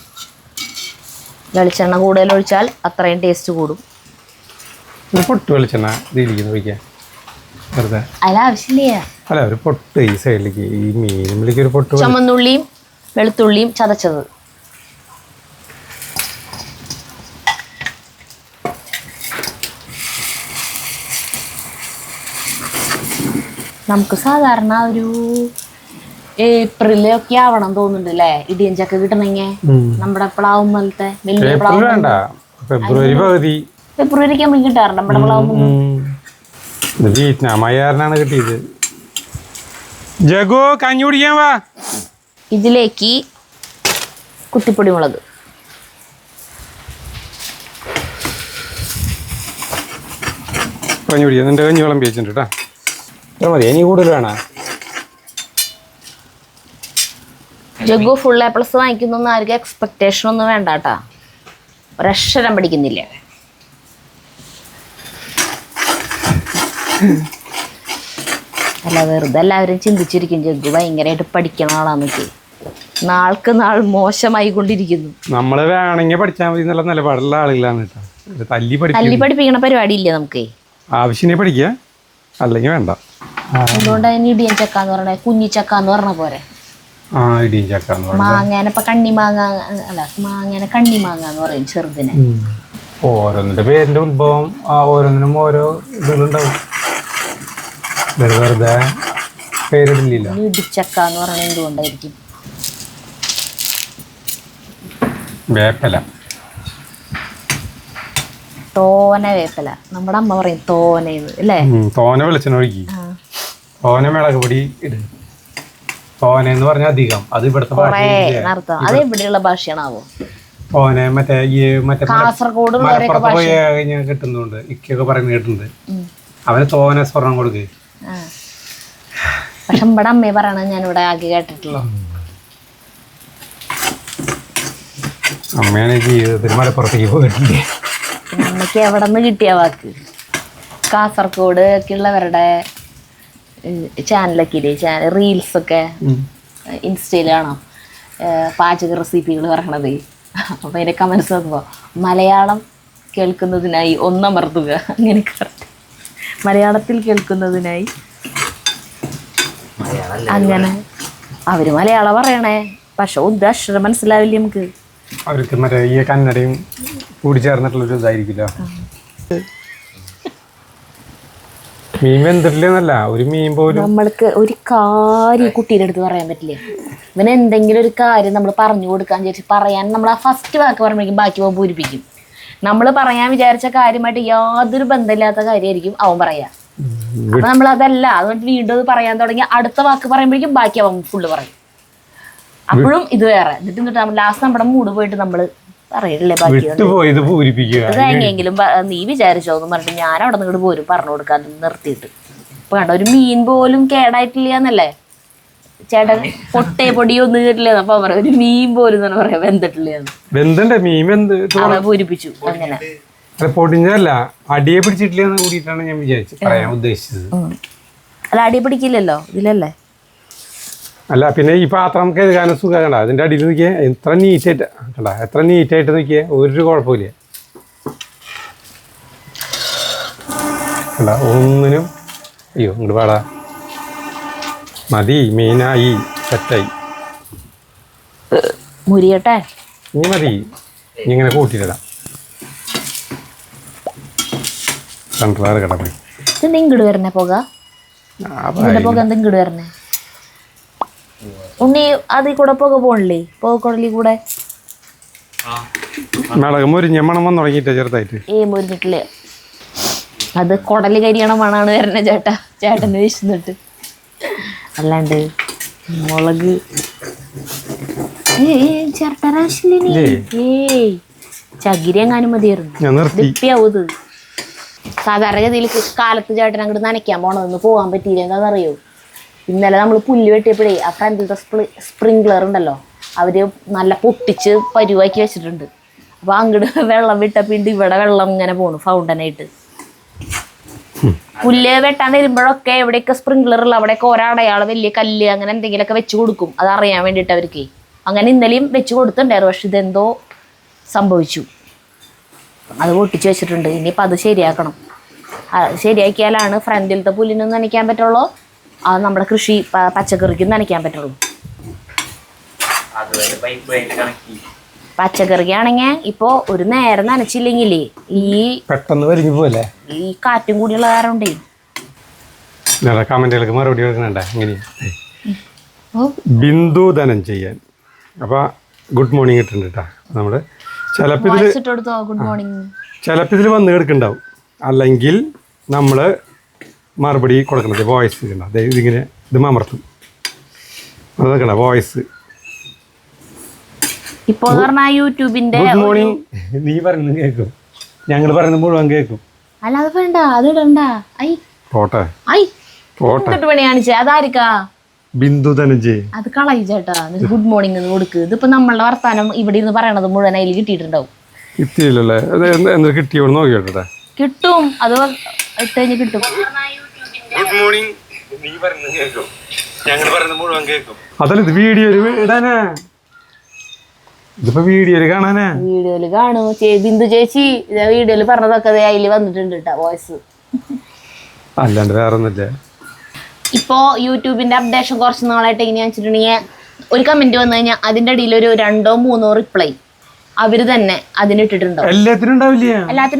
വെളിച്ചെണ്ണ കൂടുതൽ ഒഴിച്ചാൽ അത്രയും ടേസ്റ്റ് കൂടും. പൊട്ട് വെളിച്ചെണ്ണ ഇതിലിരിക്കുന്നു ഒഴിക്കാൻ വെറുതെ. അതിലാവശ്യമില്ല. അല്ല, ഒരു പൊട്ട് ഈ സൈഡിലേക്ക്, ഈ മീനിലേക്ക് ഒരു പൊട്ട്. ചുമന്നുള്ളിയും വെളുത്തുള്ളിയും ചതച്ചത്. നമുക്ക് സാധാരണ ഒരു ഏപ്രിലൊക്കെ ആവണം തോന്നുന്നുണ്ട് അല്ലേ ഇടിയൻ ചക്ക കിട്ടണമെങ്കിൽ. നമ്മുടെ പ്ലാവും പോലത്തെ വലിയ പ്ലാവ് ഫെബ്രുവരിക്ക് നമുക്ക് കിട്ടാറുണ്ട് നമ്മുടെ പ്ലാവ്. വിയറ്റ്നാമാണ് കിട്ടിയത്. ജഗു കഞ്ഞി കുടിക്കാൻ വാ. ഇതിലേക്ക് കുത്തിപ്പൊടി മുളക്, കഞ്ഞി കുടിക്കാം. നിന്റെ കഞ്ഞി വിളമ്പി വെച്ചിട്ടുണ്ട് കേട്ടോ. മതി, ഇനി കൂടുതൽ വേണോ? ജഗ്ഗു ഫുൾ A+ വാങ്ങിക്കുന്നൊന്നും ആർക്കും എക്സ്പെക്ടേഷൻ ഒന്നും വേണ്ട കേട്ടാ. ഒരക്ഷരം പഠിക്കുന്നില്ല. അല്ല, വെറുതെ എല്ലാവരും ചിന്തിച്ചിരിക്കും ജഗ്ഗു ഭയങ്കരമായിട്ട് പഠിക്കണ ആളാന്നൊക്കെ. നാൾക്ക് നാൾ മോശമായി കൊണ്ടിരിക്കുന്നു. നമ്മള് വേണമെങ്കിൽ പഠിച്ചാൽ മതി എന്നുള്ള നിലപാടുള്ള ആളുകളാണ് കേട്ടോ. തല്ലി പഠിപ്പിക്കണ പരിപാടി ഇല്ലേ നമുക്ക്. ആവശ്യത്തിനെ പഠിക്കുക, അല്ലെങ്കിൽ വേണ്ട. അതുകൊണ്ട് അതിന് ഇടിയൻ ചക്ക എന്ന് പറഞ്ഞ കുഞ്ഞിച്ചക്ക എന്ന് പറഞ്ഞ പോരെ. മാങ്ങേനെ ഇപ്പൊ കണ്ണിമാങ്ങ അല്ല, മാങ്ങേനെ കണ്ണിമാങ്ങ എന്ന് പറയും ചെറുതിനെ. ഓരോന്നിന്റെ പേരിന്റെ ഉത്ഭവം ഓരോന്നിനും ഓരോ ഇതുണ്ടാവും. വെറുതെ പേരിടില്ല. ഇടിച്ചക്ക എന്ന് പറഞ്ഞ എന്തുകൊണ്ടായിരിക്കും? വേപ്പല, തോന വേപ്പല. നമ്മുടെ അമ്മ പറയും തോനന്ന് അല്ലേ. തോന വെളിച്ചെണ്ണ ഒഴുകി, തോന മിളക് പൊടി ഇടും. തോനെന്ന് പറഞ്ഞാൽ അധികം. അത് ഇവിടുത്തെ അത് എവിടെയുള്ള ഭാഷയാണാവോ? തോനെ മറ്റേ കാസർഗോഡ് മലപ്പുറത്ത് പോയി കഴിഞ്ഞാൽ കിട്ടുന്നുണ്ട്. ഇക്കൊക്കെ പറയുന്നത് കേട്ടിട്ടുണ്ട്. അവന് തോനെ സ്വർണം കൊടുക്കുക. പക്ഷെ ഇവിടെ അമ്മയെ പറയണത് ഞാനിവിടെ ആകെ കേട്ടിട്ടുള്ളൂ. അമ്മയാണ് ജീവിതത്തിൽ മലപ്പുറത്തേക്ക് പോയിട്ടുണ്ട്. അമ്മയ്ക്ക് എവിടെ നിന്ന് കിട്ടിയ വാക്ക്? കാസർഗോഡ് ഒക്കെ ഉള്ളവരുടെ ചാനലൊക്കെ ഇല്ലേ, റീൽസൊക്കെ ഇൻസ്റ്റയിൽ കാണാം, പാചക റെസിപ്പികൾ പറയണത്. അപ്പം അതിൻ്റെ കമൻസ് നോക്കുമ്പോൾ മലയാളം കേൾക്കുന്നതിനായി ഒന്നമർത്തുക, അങ്ങനെയൊക്കെ മലയാളത്തിൽ കേൾക്കുന്നതിനായി. അങ്ങനെ അവര് മലയാളം പറയണേ, പക്ഷെ ഒരു അക്ഷരം മനസ്സിലാവില്ല നമുക്ക്. അവർക്ക് മറ്റേ ഈ കന്നഡയും കൂടി ചേർന്നിട്ടുള്ളൊരു ഇതായിരിക്കില്ല. മീൻ വെന്തിട്ടില്ലെന്നല്ല, ഒരു മീൻ പോലും. നമ്മൾക്ക് ഒരു കാര്യം കുട്ടീൻ്റെ അടുത്ത് പറയാൻ പറ്റില്ല. ഇവന് എന്തെങ്കിലും ഒരു കാര്യം നമ്മൾ പറഞ്ഞു കൊടുക്കാൻ വിചാരിച്ച് പറയാൻ നമ്മൾ ആ ഫസ്റ്റ് വാക്ക് പറയുമ്പോഴേക്കും ബാക്കി അവൻ പൂരിപ്പിക്കും. നമ്മൾ പറയാൻ വിചാരിച്ച കാര്യമായിട്ട് യാതൊരു ബന്ധമില്ലാത്ത കാര്യമായിരിക്കും അവൻ പറയാ. അപ്പൊ നമ്മൾ അതല്ല, അതുകൊണ്ട് വീണ്ടും അത് പറയാൻ തുടങ്ങി അടുത്ത വാക്ക് പറയുമ്പോഴേക്കും ബാക്കി അവൻ ഫുള്ള് പറയും. അപ്പോഴും ഇത് വേറെ. എന്നിട്ട് ലാസ്റ്റ് നമ്മുടെ മൂഡ് പോയിട്ട് നമ്മള് പറയില്ലേ ബാക്കി കഴിഞ്ഞെങ്കിലും നീ വിചാരിച്ചോ എന്ന് പറഞ്ഞിട്ട് ഞാൻ അവിടെ നിങ്ങോട്ട് പോരും പറഞ്ഞു കൊടുക്കാൻ നിർത്തിയിട്ട്. ഇപ്പൊ കണ്ടോ, ഒരു മീൻ പോലും കേടായിട്ടില്ല എന്നല്ലേ ചേട്ടൻ. പൊടിയോ ഒന്നും കേട്ടില്ല. അപ്പൊ പറയാം ഒരു മീൻ പോലും തന്നെ പറയാം വെന്തിട്ടില്ല. മീൻ പൂരിപ്പിച്ചു അങ്ങനെ. പൊടിഞ്ഞല്ല, അടിയെ പിടിച്ചിട്ടില്ലെന്ന് കൂടിയിട്ടാണ് ഞാൻ പറയാൻ ഉദ്ദേശിച്ചത്. അല്ല, അടിയെ പിടിക്കില്ലല്ലോ ഇതിലല്ലേ. അല്ല, പിന്നെ ഈ പാത്രം കഴുകാനും സുഖം കണ്ട. അതിൻ്റെ അടിയിൽ നോക്കിയാൽ എത്ര നീറ്റായിട്ട് കണ്ട, എത്ര നീറ്റായിട്ട് നോക്കിയാൽ ഒരു കുഴപ്പമില്ല കണ്ട, ഒന്നിനും. അയ്യോ ഇങ്ങോട്ട് പാടാ, മതി, മീനായി, സെറ്റായി. മുരിയട്ടെ, ഇനി മതി, ഇനി ഇങ്ങനെ കൂട്ടിയിടാം. കണ്ടാറ് കിടപ്പി ഇങ്ങോട്ട് വരണേ പുക, പുക എന്തിങ്ങോട്ട് വരണേ ഉണ്ണി. അതിൽ കൂടെ പുക പോണില്ലേ, പുകക്കുടലിൽ കൂടെ മുരിഞ്ഞ മണം വന്ന് തുടങ്ങിയിട്ട് ചെറുതായിട്ട്. മുരിഞ്ഞിട്ടില്ലേ, അത് കുടല് കരിയണ മണാണ് വരണേ ചേട്ടാ. ചേട്ടന് വിശന്നിട്ട് അല്ലാണ്ട് മുളക് ചേർട്ടാവശ്യമില്ലേ. ചകിരി എങ്ങാനും മതിയായിരുന്നു. സാധാരണഗതിയിൽ കാലത്ത് ചേട്ടൻ അങ്ങോട്ട് നനയ്ക്കാൻ പോണതൊന്ന് പോകാൻ പറ്റിയില്ല. എന്താണെന്നറിയോ, ഇന്നലെ നമ്മൾ പുല്ല് വെട്ടിയപ്പോഴേ ആ ഫ്രണ്ടിലത്തെ സ്പ്രിംഗ്ലർ ഉണ്ടല്ലോ, അവര് നല്ല പൊട്ടിച്ച് പരുവാക്കി വെച്ചിട്ടുണ്ട്. അപ്പൊ അങ്ങോട്ട് വെള്ളം വിട്ടപ്പിണ്ട് ഇവിടെ വെള്ളം ഇങ്ങനെ പോണു ഫൗണ്ടനായിട്ട്. പുല്ല് വെട്ടാൻ തരുമ്പോഴൊക്കെ എവിടെയൊക്കെ സ്പ്രിംഗ്ലർ ഉള്ള അവിടെയൊക്കെ ഒരടയാള് വലിയ കല്ല് അങ്ങനെ എന്തെങ്കിലുമൊക്കെ വെച്ച് കൊടുക്കും. അതറിയാൻ വേണ്ടിയിട്ട് അവർക്ക്. അങ്ങനെ ഇന്നലെയും വെച്ച് കൊടുത്തിട്ടുണ്ടായിരുന്നു. പക്ഷെ ഇതെന്തോ സംഭവിച്ചു, അത് പൊട്ടിച്ച് വെച്ചിട്ടുണ്ട്. ഇനിയിപ്പോൾ അത് ശരിയാക്കണം. ശരിയാക്കിയാലാണ് ഫ്രണ്ടിലത്തെ പുല്ലിനൊന്നും നനയ്ക്കാൻ പറ്റുള്ളൂ, അത് നമ്മുടെ കൃഷി പച്ചക്കറിക്കും നനയ്ക്കാൻ പറ്റുള്ളൂ. പച്ചക്കറിക്കാണെങ്കിൽ ഇപ്പോൾ ഒരു നേരം നനച്ചില്ലെങ്കിലേ ഈ പെട്ടെന്ന് വലിഞ്ഞു പോലെ ഈ കാറ്റും കൂടിയുള്ള കാരണം ഉണ്ടേ. കമന്റുകൾക്ക് മറുപടി കൊടുക്കണേ. ഇങ്ങനെ ബിന്ദു ധനഞ്ജയൻ അപ്പോൾ ഗുഡ് മോർണിംഗ് ഇട്ടുണ്ട് കേട്ടോ. നമ്മൾ ചിലപ്പോൾ ഇതിൽ വന്ന് കിടക്കുന്നുണ്ടാവും, അല്ലെങ്കിൽ നമ്മൾ മറുപടി കൊടുക്കണത് വോയിസ് ഇടണം. അതായത് ഇതിങ്ങനെ ഇത് അമർത്തും, അതൊക്കെ വോയിസ്. ഇപ്പോൾ യൂട്യൂബിന്റെ ഗുഡ് മോർണിംഗ് നീ പറയുന്നത് കേൾക്കും, ഞങ്ങൾ പറയുന്നത് മുഴുവൻ കേൾക്കും. അല്ലാതെ വേണ്ട, അത് ഇടണ്ട. പോട്ടെ പണി കാണിച്ചേ അതായിരിക്കാ ബിന്ദു ധനഞ്ജയൻ. അത് കളയി ചേട്ടാ. ഗുഡ് മോർണിംഗ് എന്ന് കൊടുക്ക്. ഇതിപ്പോ നമ്മളുടെ വർത്താനം ഇവിടെ ഇരുന്ന് പറയണത് മുഴുവൻ അതിൽ കിട്ടിയിട്ടുണ്ടാവും. കിട്ടിയില്ലല്ലേ, എന്താ കിട്ടിയോ നോക്കിയോട്ടെ. കിട്ടും, അത് ഇട്ട് കഴിഞ്ഞ് കിട്ടും. ഗുഡ് മോർണിംഗ് നീ പറയുന്നത് കേൾക്കും, ഞങ്ങൾ പറയുന്നത് മുഴുവൻ കേൾക്കും. അതല്ല ഇത് വീഡിയോയിൽ ഇടാനാ, ഇതിപ്പോ വീഡിയോയിൽ കാണാനാ. വീഡിയോയിൽ കാണും ബിന്ദു ചേച്ചി. ഇതാ വീഡിയോയിൽ പറഞ്ഞതൊക്കെ അതിൽ വന്നിട്ടുണ്ട് കേട്ടോ വോയിസ്. അല്ലാണ്ട് വേറെ ഒന്നുമില്ല. ഇപ്പോ യൂട്യൂബിന്റെ അപ്ഡേഷൻ കുറച്ച് നാളായിട്ട് എങ്ങനെയാ വെച്ചിട്ടുണ്ടെങ്കിൽ ഒരു കമന്റ് വന്നു കഴിഞ്ഞാൽ അതിന്റെ അടിയിൽ ഒരു 2-3 റിപ്ലൈ അവര് തന്നെ അതിനിട്ടിട്ടുണ്ടാവും. എല്ലാത്തിനും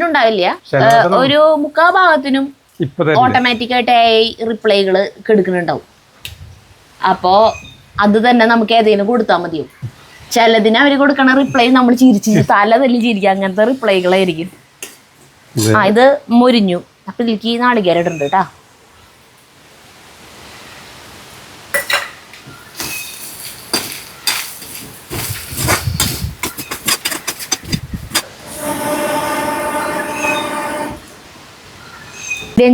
ഉണ്ടാവില്ല, ഒരു 3/4 ഭാഗത്തിനും ഓട്ടോമാറ്റിക്കായിട്ട് റിപ്ലൈകൾ എടുക്കുന്നുണ്ടാവും. അപ്പോ അത് തന്നെ നമുക്ക് ഏതെങ്കിലും കൊടുത്താൽ മതിയോ. ചിലതിന് അവർ കൊടുക്കണ റിപ്ലൈ നമ്മൾ ചിരിച്ച് തല തല്ലി ചിരിക്കുക, അങ്ങനത്തെ റിപ്ലൈകളായിരിക്കും. ഇത് മുരിഞ്ഞു. അപ്പൊ ഇതിലേക്ക് നാളികേരം ഇടുന്നുണ്ട് കേട്ടാ.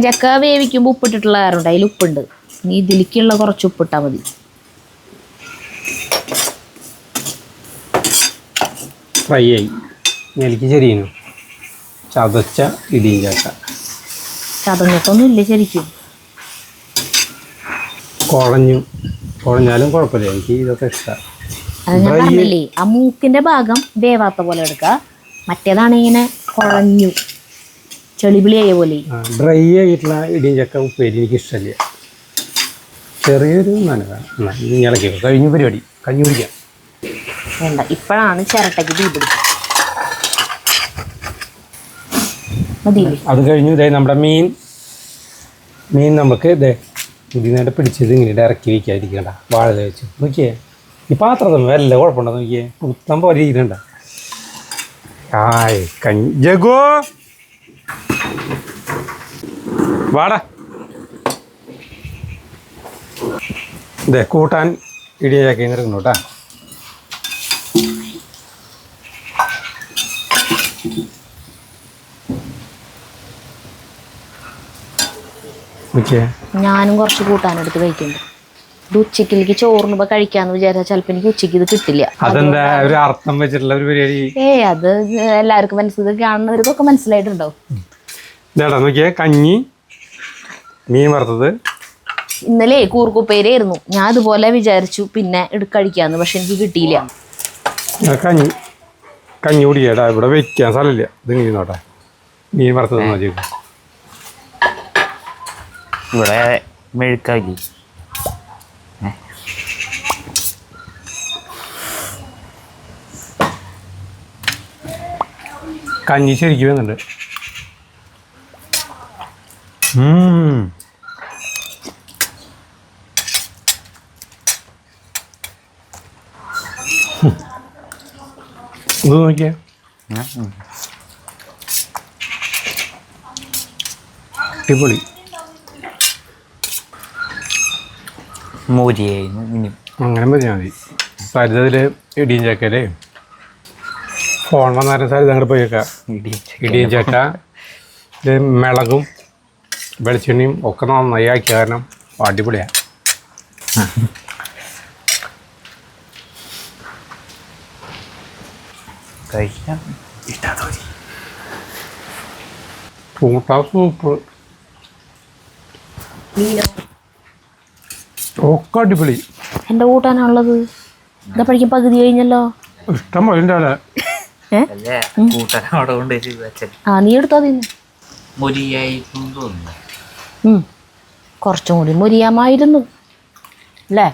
ചക്ക വേവിക്കുമ്പോൾ ഉപ്പിട്ടിട്ടുള്ള കാറുണ്ട്, അതിൽ ഉപ്പുണ്ട്. ഇനി ഇതിലേക്കുള്ള കുറച്ച് ഉപ്പിട്ടാൽ മതി. ഫ്രൈ ആയി എനിക്ക് ശരിയാണ്. ചതച്ച ഇടിയും ചക്ക ചതഞ്ഞിട്ടൊന്നും ഇല്ല ശരിക്കും. കുഴഞ്ഞാലും കുഴപ്പമില്ല, എനിക്ക് ഇതൊക്കെ ഇഷ്ടമാണ്. അത് ഞാൻ പറഞ്ഞില്ലേ, ആ മൂക്കിന്റെ ഭാഗം വേവാത്ത പോലെ എടുക്കുക. മറ്റേതാണ് ഇങ്ങനെ കുഴഞ്ഞു ചെളിപിളിയായ പോലെ. ഡ്രൈ ആയിട്ടുള്ള ഇടിയും ചക്ക ഉപ്പേരി എനിക്ക് ഇഷ്ടമല്ല. ചെറിയൊരു നനവാണ്. ഇളക്കി കഴിഞ്ഞ പരിപാടി കഞ്ഞി കുടിക്കാം. വേണ്ട, ഇപ്പോഴാണ് ചിരട്ടയ്ക്ക് തീ പിടിച്ചത്. അത് കഴിഞ്ഞു. ഇതായി നമ്മുടെ മീൻ മീൻ നമുക്ക് ഇതേ ഇതിനായിട്ട് പിടിച്ചത് ഇങ്ങനെ ഇറക്കി വയ്ക്കാതിരിക്കണ്ട വാഴ വെച്ച് നോക്കിയേ ഈ പാത്രത്തിൽ വല്ല കുഴപ്പമുണ്ടോ നോക്കിയേ പുത്തം പോലെ ഇരുണ്ട ആയ് ജഗോ വാടാ ഇതേ കൂട്ടാൻ ഇടിയാക്കി നിറങ്ങുന്നു കേട്ടാ ഞാനും കുറച്ച് കൂട്ടാനെടുത്ത് കഴിക്കുന്നുണ്ട്. ഇത് ഉച്ചക്കിലേക്ക് ചോറിനുമ്പോ കഴിക്കാന്ന് വിചാരിച്ചാൽ ചിലപ്പോ എനിക്ക് ഉച്ചക്ക് ഇത് കിട്ടില്ല. അതെന്താ ഒരു അർത്ഥം വെച്ചിട്ടുള്ള ഒരു പരിപാടി? അത് എല്ലാവർക്കും മനസ്സിലാക്കി കാണുന്നവർക്കൊക്കെ മനസ്സിലായിട്ടുണ്ടാവും. ഇതാടാ നോക്കിയേ കഞ്ഞി മീൻ വറുത്തത്. ഇന്നലെ കൂർക്കുപ്പേരായിരുന്നു. ഞാൻ അതുപോലെ വിചാരിച്ചു പിന്നെ കഴിക്കാന്ന്, പക്ഷെ എനിക്ക് കിട്ടിയില്ല. കഞ്ഞി കഞ്ഞി കുടിക്കടാ, ഇവിടെ വെക്കാൻ സ്ഥലമില്ല. ഇത് മീൻ നോട്ടെ, മീൻ വറുത്തത് മതി. ഇവിടെ മെഴുക്കാക്കി കഞ്ഞി ശരിക്കും വരുന്നുണ്ട്. ഇത് നോക്കിയേ അടിപൊളി. മോരിയായിരുന്നു. അങ്ങനെ മതി മതി. സരിതയിൽ ഇടിയും ചക്കല്ലേ ഫോൺ വന്നാലും സരിത അങ്ങോട്ട് പോയി വെക്കാം. ഇടിയും ചക്ക ഇത് മിളകും വെളിച്ചെണ്ണയും ഒക്കെ നന്നായി ആക്കി, കാരണം അടിപൊളിയാണ്. കഴിക്കാം. കൂട്ടാ സൂപ്പ് ഒക്കെ അടിപൊളി. എന്റെ കൂട്ടാനുള്ളത് എന്താ പഠിക്കാൻ പകുതി കഴിഞ്ഞല്ലോ. ഇഷ്ടം പോലെ ഉണ്ട് അവിടെ. കൂട്ടാനവിടെ കൊണ്ടുപോയി വെച്ചത്. നീ എടുത്തോ തിന്ന്. മൊരിയായിരുന്നു തോന്നുന്നു. കുറച്ചും കൂടി മൊരിയാമായിരുന്നു അല്ലേ?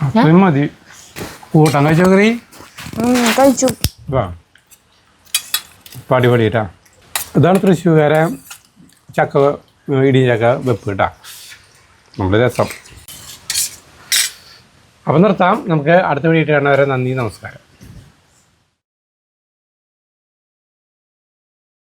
അത്രയും മതി. കൂട്ടാൻ കഴിച്ചോ കറി? കഴിച്ചു. ഇപ്പം അടിപൊളി കേട്ടാ. ഇതാണ് തൃശ്ശൂർക്കാരെ ചക്ക ഇടിയും ചക്ക വെപ്പ് കേട്ടാ, നമ്മുടെ രസം. അപ്പം നിർത്താം. നമുക്ക് അടുത്ത വീഡിയോ കാണുന്നവരെ നന്ദി, നമസ്കാരം.